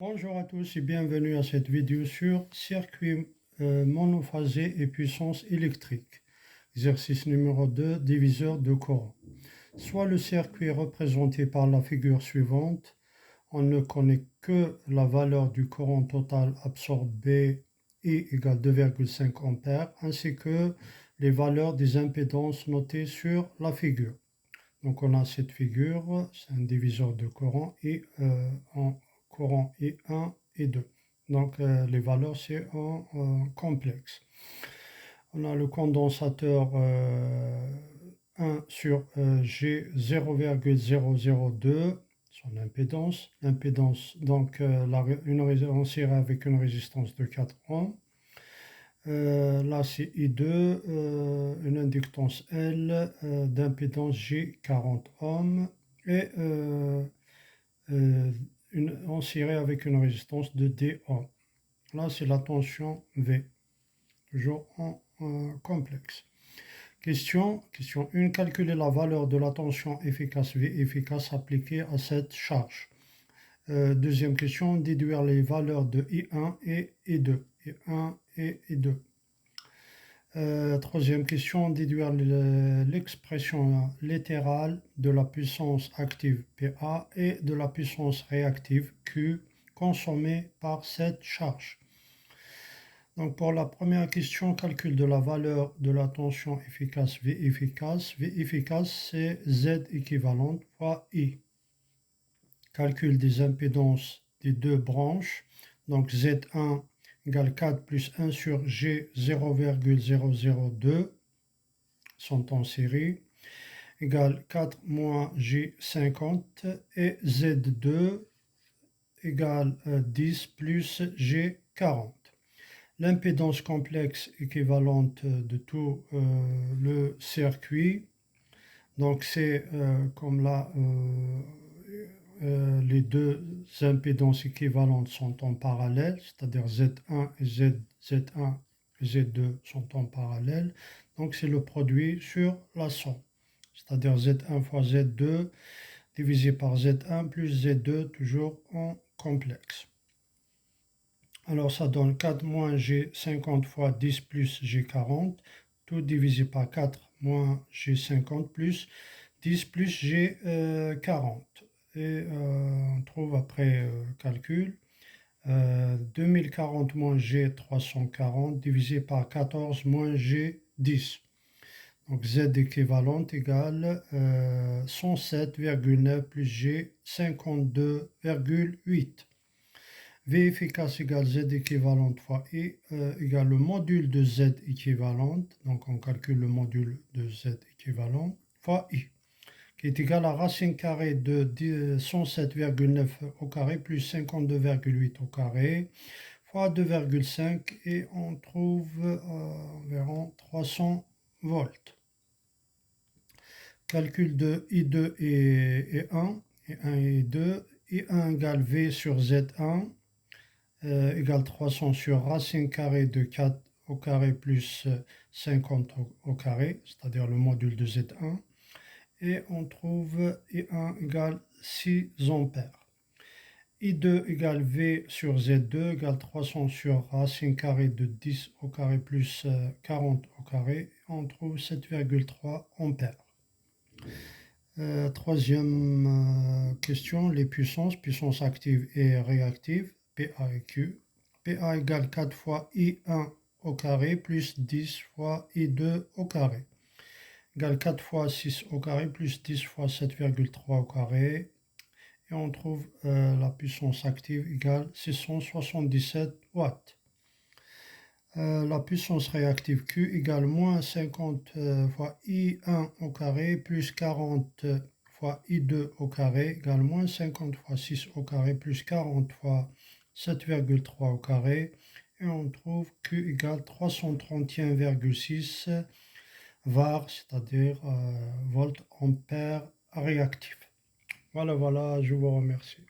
Bonjour à tous et bienvenue à cette vidéo sur circuit monophasé et puissance électrique. Exercice numéro 2, diviseur de courant. Soit le circuit est représenté par la figure suivante, on ne connaît que la valeur du courant total absorbé I égale 2,5 ampères, ainsi que les valeurs des impédances notées sur la figure. Donc on a cette figure, c'est un diviseur de courant et en courant I1 et 2. Donc les valeurs c'est en complexe. On a le condensateur 1 sur G 0,002, son impédance. L'impédance, donc on serait avec une résistance de 4 ohms. Là, c'est I2, une inductance L d'impédance J 40 ohms et on serait avec une résistance de D ohms. Là, c'est la tension V, toujours en complexe. Question 1. Calculer la valeur de la tension efficace V efficace appliquée à cette charge. Deuxième question, déduire les valeurs de I1 et I2. I1 et I2. Troisième question, déduire l'expression littérale de la puissance active PA et de la puissance réactive Q consommée par cette charge. Donc pour la première question, calcul de la valeur de la tension efficace V efficace. V efficace, c'est Z équivalente fois I. Calcul des impédances des deux branches. Donc Z1 égale 4 plus 1 sur G 0,002 sont en série, égale 4 moins G 50 et Z2 égale 10 plus G 40. L'impédance complexe équivalente de tout le circuit, donc c'est comme là les deux impédances équivalentes sont en parallèle, c'est-à-dire Z1 et Z1 et Z2 sont en parallèle, donc c'est le produit sur la somme, c'est-à-dire Z1 fois Z2 divisé par Z1 plus Z2 toujours en complexe. Alors ça donne 4 moins G50 fois 10 plus G40, tout divisé par 4 moins G50 plus 10 plus G40. Et on trouve après calcul 2040 moins G340 divisé par 14 moins G10. Donc Z équivalente égale 107,9 plus G52,8. V efficace égale Z équivalente fois I égale le module de Z équivalente, donc on calcule le module de Z équivalent, fois I, qui est égal à racine carrée de 107,9 au carré plus 52,8 au carré, fois 2,5 et on trouve environ 300 volts. Calcul de I2 et 1, I1 et 2, I1 égale V sur Z1, égale 300 sur racine carrée de 4 au carré plus 50 au carré, c'est-à-dire le module de Z1, et on trouve I1 égale 6 ampères. I2 égale V sur Z2 égale 300 sur racine carrée de 10 au carré plus 40 au carré, et on trouve 7,3 ampères. Troisième question, les puissances actives et réactives, PA et Q. PA égale 4 fois I1 au carré plus 10 fois I2 au carré, égale 4 fois 6 au carré plus 10 fois 7,3 au carré. Et on trouve la puissance active égale 677 watts. La puissance réactive Q égale moins 50 fois I1 au carré plus 40 fois I2 au carré égale moins 50 fois 6 au carré plus 40 fois 7,3 au carré. Et on trouve Q égale 331,6 var, c'est-à-dire volt ampère réactif. Voilà, je vous remercie.